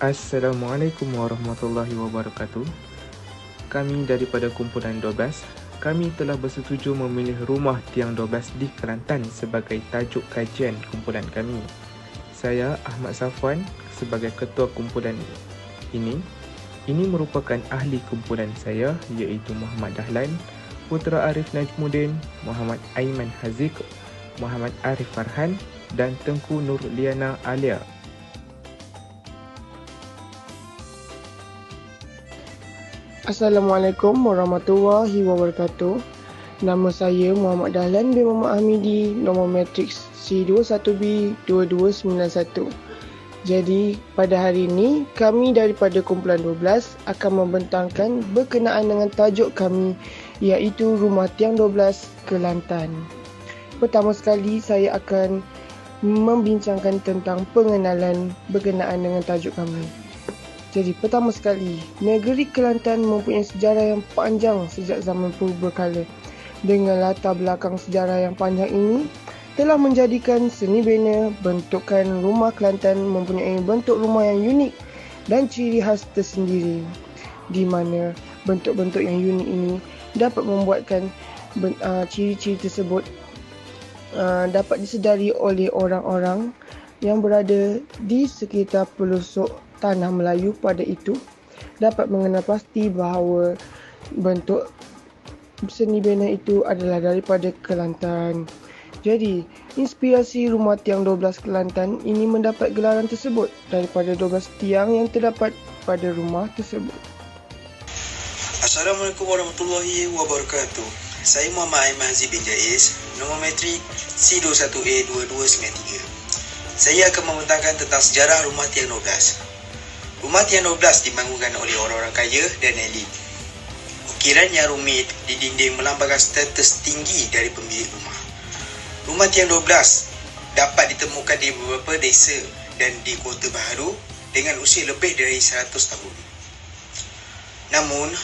Assalamualaikum warahmatullahi wabarakatuh. Kami daripada kumpulan 12, kami telah bersetuju memilih Rumah Tiang 12 di Kelantan sebagai tajuk kajian kumpulan kami. Saya Ahmad Safwan sebagai ketua kumpulan ini. Ini merupakan ahli kumpulan saya iaitu Muhammad Dahlan, Putra Arif Najmuddin, Muhammad Aiman Haziq, Muhammad Arif Farhan dan Tengku Nurliana Alia. Assalamualaikum warahmatullahi wabarakatuh. Nama saya Muhammad Dahlan bin Muhammad Hamidi, nombor matriks C21B2291. Jadi, pada hari ini, kami daripada kumpulan 12 akan membentangkan berkenaan dengan tajuk kami iaitu Rumah Tiang 12 Kelantan. Pertama sekali, saya akan membincangkan tentang pengenalan berkenaan dengan tajuk kami. Jadi pertama sekali, negeri Kelantan mempunyai sejarah yang panjang sejak zaman purbakala. Dengan latar belakang sejarah yang panjang ini, telah menjadikan seni bina bentukan rumah Kelantan mempunyai bentuk rumah yang unik dan ciri khas tersendiri. Di mana bentuk-bentuk yang unik ini dapat membuatkan ciri-ciri tersebut dapat disedari oleh orang-orang yang berada di sekitar pelosok tanah Melayu pada itu dapat mengenal pasti bahawa bentuk seni bina itu adalah daripada Kelantan. Jadi, inspirasi Rumah Tiang 12 Kelantan ini mendapat gelaran tersebut daripada 12 tiang yang terdapat pada rumah tersebut. Assalamualaikum warahmatullahi wabarakatuh. Saya Muhammad Aiman Haziq bin Jaiz, nombor matrik C21A2293. Saya akan membentangkan tentang sejarah Rumah Tiang 12. Rumah Tiang 12 dibangunkan oleh orang-orang kaya dan elit. Ukiran yang rumit di dinding melambangkan status tinggi dari pemilik rumah. Rumah Tiang 12 dapat ditemukan di beberapa desa dan di Kota Baharu dengan usia lebih dari 100 tahun. Namun,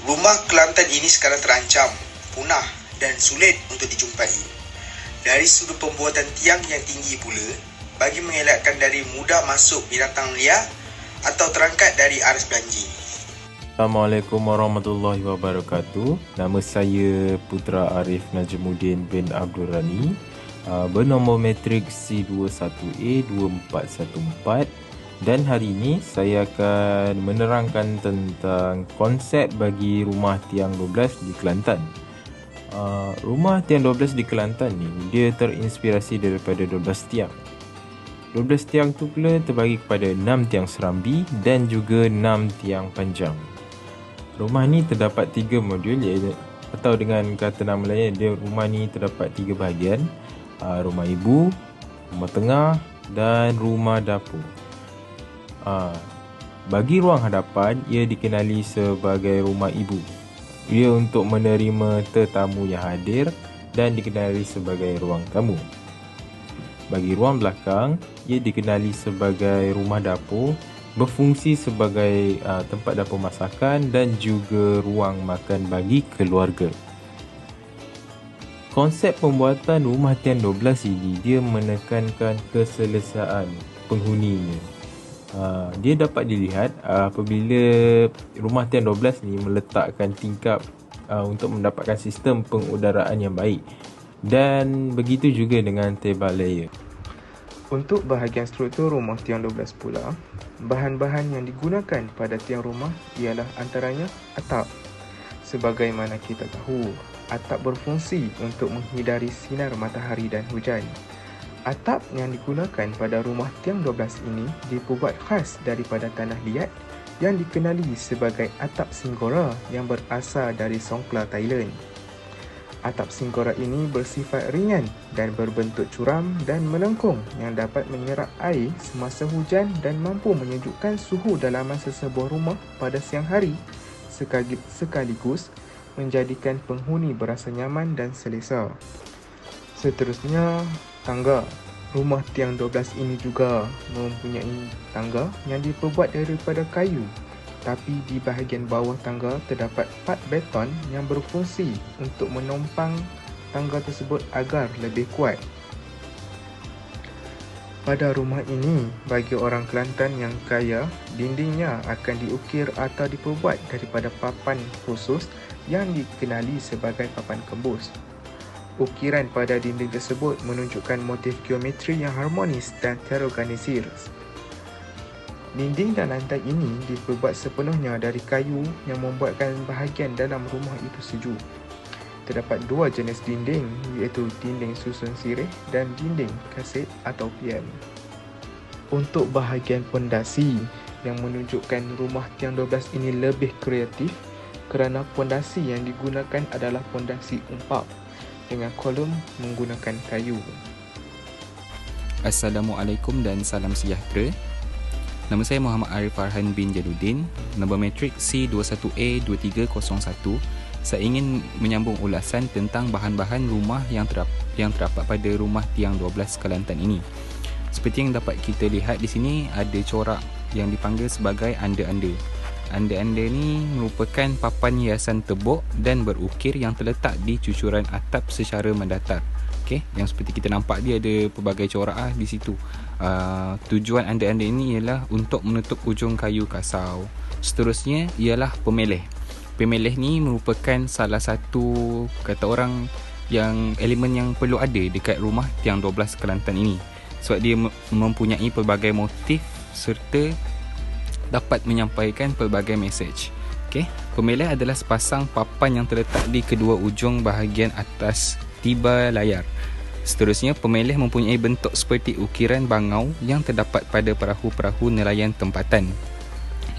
rumah Kelantan ini sekarang terancam, punah dan sulit untuk dijumpai. Dari sudut pembuatan tiang yang tinggi pula, bagi mengelakkan dari mudah masuk binatang liar atau terangkat dari aras belanji. Assalamualaikum warahmatullahi wabarakatuh. Nama saya Putra Arif Najmuddin bin Abdul Rani, bernombor matrik C21A2414, dan hari ini saya akan menerangkan tentang konsep bagi Rumah Tiang 12 di Kelantan. Rumah Tiang 12 di Kelantan ni dia terinspirasi daripada 12 tiang. 12 tiang tu pula terbagi kepada 6 tiang serambi dan juga 6 tiang panjang. Rumah ni terdapat 3 modul, iaitu, atau dengan kata nama lain, dia rumah ni terdapat 3 bahagian. Rumah ibu, rumah tengah dan rumah dapur. Bagi ruang hadapan, ia dikenali sebagai rumah ibu. Ia untuk menerima tetamu yang hadir dan dikenali sebagai ruang tamu. Bagi ruang belakang, ia dikenali sebagai rumah dapur, berfungsi sebagai tempat dapur masakan dan juga ruang makan bagi keluarga. Konsep pembuatan Rumah Tiang 12 ini dia menekankan keselesaan penghuninya. Dia dapat dilihat apabila Rumah Tiang 12 ni meletakkan tingkap untuk mendapatkan sistem pengudaraan yang baik. Dan begitu juga dengan tebal layer. Untuk bahagian struktur Rumah Tiang 12 pula, bahan-bahan yang digunakan pada tiang rumah ialah antaranya atap. Sebagaimana kita tahu, atap berfungsi untuk menghindari sinar matahari dan hujan. Atap yang digunakan pada Rumah Tiang 12 ini dibuat khas daripada tanah liat yang dikenali sebagai atap Singgora yang berasal dari Songkhla, Thailand. Atap Singgora ini bersifat ringan dan berbentuk curam dan melengkung yang dapat menyerap air semasa hujan dan mampu menyejukkan suhu dalaman sesebuah rumah pada siang hari, sekaligus menjadikan penghuni berasa nyaman dan selesa. Seterusnya, tangga. Rumah Tiang 12 ini juga mempunyai tangga yang diperbuat daripada kayu. Tapi di bahagian bawah tangga terdapat part beton yang berfungsi untuk menompang tangga tersebut agar lebih kuat. Pada rumah ini, bagi orang Kelantan yang kaya, dindingnya akan diukir atau diperbuat daripada papan khusus yang dikenali sebagai papan kembus. Ukiran pada dinding tersebut menunjukkan motif geometri yang harmonis dan terorganisir. Dinding dan lantai ini diperbuat sepenuhnya dari kayu yang membuatkan bahagian dalam rumah itu sejuk. Terdapat dua jenis dinding, iaitu dinding susun sirih dan dinding kaset atau pian. Untuk bahagian pondasi yang menunjukkan rumah tiang 12 ini lebih kreatif kerana pondasi yang digunakan adalah pondasi umpak dengan kolom menggunakan kayu. Assalamualaikum dan salam sejahtera. Nama saya Muhammad Arif Farhan bin Jaludin, nombor matrik C21A2301. Saya ingin menyambung ulasan tentang bahan-bahan rumah yang terdapat pada rumah tiang 12 Kelantan ini. Seperti yang dapat kita lihat di sini, ada corak yang dipanggil sebagai anda-anda. Anda-anda ni merupakan papan hiasan tebuk dan berukir yang terletak di cucuran atap secara mendatar. Okey, yang seperti kita nampak dia ada pelbagai corak di situ. Tujuan anda-anda ini ialah untuk menutup ujung kayu kasau. Seterusnya ialah pemeleh. Pemeleh ni merupakan salah satu, kata orang, yang elemen yang perlu ada dekat rumah tiang 12 Kelantan ini, sebab dia mempunyai pelbagai motif serta dapat menyampaikan pelbagai mesej. Okey, pemeleh adalah sepasang papan yang terletak di kedua ujung bahagian atas tiba layar. Seterusnya, pemeleh mempunyai bentuk seperti ukiran bangau yang terdapat pada perahu-perahu nelayan tempatan.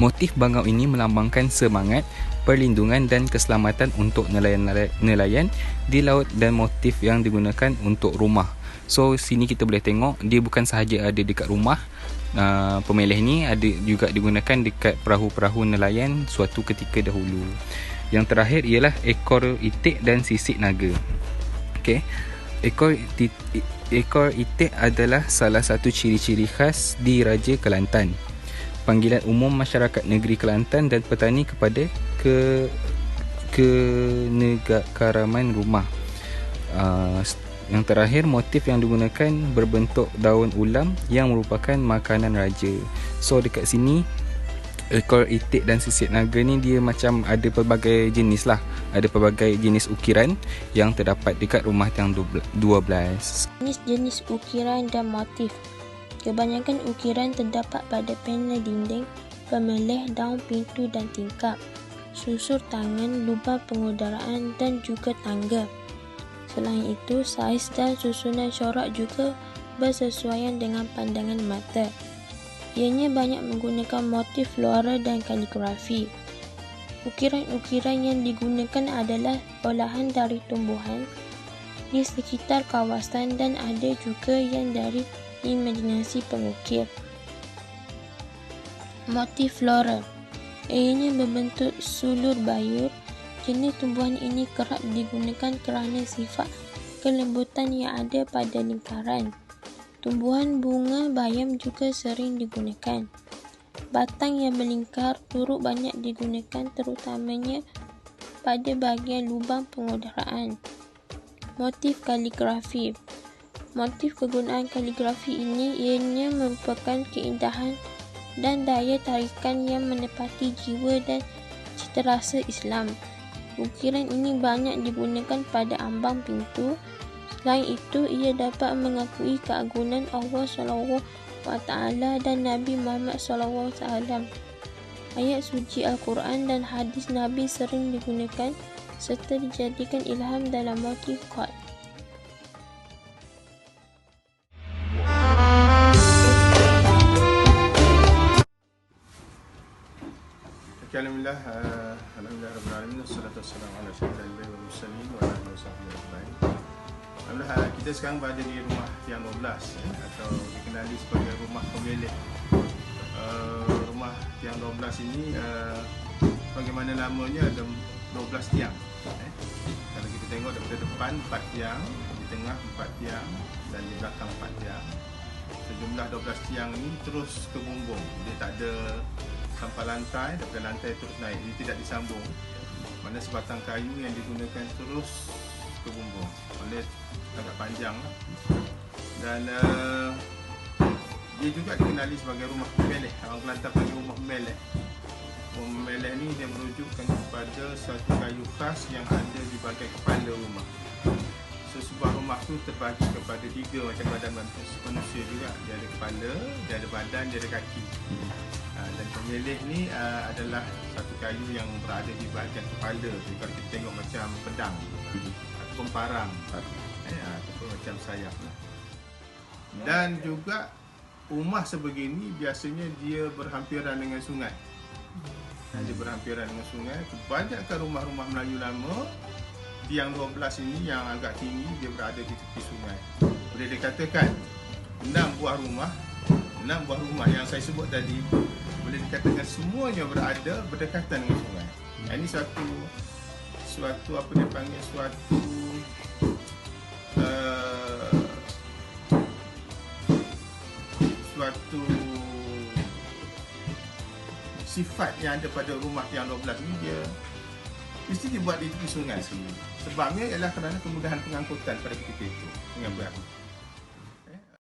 Motif bangau ini melambangkan semangat, perlindungan dan keselamatan untuk nelayan di laut dan motif yang digunakan untuk rumah. So, sini kita boleh tengok dia bukan sahaja ada dekat rumah. Pemeleh ni ada juga digunakan dekat perahu-perahu nelayan suatu ketika dahulu. Yang terakhir ialah ekor itik dan sisik naga. Okey. Ekor itik adalah salah satu ciri-ciri khas di Raja Kelantan. Panggilan umum masyarakat negeri Kelantan dan petani kepada kenegaraman rumah. Yang terakhir, motif yang digunakan berbentuk daun ulam yang merupakan makanan raja. So dekat sini, ekor itik dan sisik naga ni dia macam ada pelbagai jenis lah. Ada pelbagai jenis ukiran yang terdapat dekat rumah tiang 12. Jenis-jenis ukiran dan motif. Kebanyakan ukiran terdapat pada panel dinding, pemeleh, daun pintu dan tingkap, susur tangan, lubang pengudaraan dan juga tangga. Selain itu, saiz dan susunan corak juga bersesuaian dengan pandangan mata. Ianya banyak menggunakan motif flora dan kaligrafi. Ukiran-ukiran yang digunakan adalah olahan dari tumbuhan di sekitar kawasan dan ada juga yang dari imajinasi pengukir. Motif flora. Ianya berbentuk sulur bayur. Jenis tumbuhan ini kerap digunakan kerana sifat kelembutan yang ada pada lingkaran. Tumbuhan bunga bayam juga sering digunakan. Batang yang melingkar turut banyak digunakan terutamanya pada bahagian lubang pengudaraan. Motif kaligrafi. Motif kegunaan kaligrafi ini ianya merupakan keindahan dan daya tarikan yang menepati jiwa dan citarasa Islam. Ukiran ini banyak digunakan pada ambang pintu. Selain itu, ia dapat mengakui keagungan Allah SWT dan Nabi Muhammad SAW. Ayat suci Al-Quran dan hadis Nabi sering digunakan serta dijadikan ilham dalam motif qad. Alhamdulillah, rabbil alamin, wassalatu wassalamu ala asyrafil anbiya'i wal mursalin wa ala alihi washabbihi ajma'in. Alhamdulillah, kita sekarang berada di rumah tiang 12 atau dikenali sebagai rumah pemeleh. Rumah tiang 12 ini bagaimana namanya, ada 12 tiang. Kalau kita tengok daripada depan 4 tiang, di tengah 4 tiang dan di belakang 4 tiang. Sejumlah 12 tiang ini terus ke bumbung. Dia tak ada sampai lantai, daripada lantai terus naik. Ini tidak disambung. Mana sebatang kayu yang digunakan terus ke bumbung. Oleh agak panjang. Dan dia juga dikenali sebagai rumah pemeleh. Orang Kelantan panggil rumah pemeleh. Rumah pemeleh ni dia merujukkan kepada satu kayu khas yang ada di bahagian kepala rumah. So, sebuah rumah tu terbagi kepada 3 macam badan manusia juga. Dia ada kepala, dia ada badan, dia ada kaki. Dan pemeleh ni adalah satu kayu yang berada di bahagian kepala. Jadi kalau kita tengok macam pedang ataupun parang ataupun macam sayap lah. Dan juga rumah sebegini biasanya dia berhampiran dengan sungai. Dia berhampiran dengan sungai. Kebanyakan rumah-rumah Melayu lama tiang 12 ini yang agak tinggi dia berada di tepi sungai. Boleh dikatakan 6 buah rumah yang saya sebut tadi boleh dikatakan semuanya berada berdekatan dengan sungai. Ini suatu apa dia panggil suatu sifat yang ada pada rumah tiang 12 ni, dia mesti dibuat di tepi sungai. Sebabnya ialah kerana kemudahan pengangkutan pada ketika itu dengan berapi.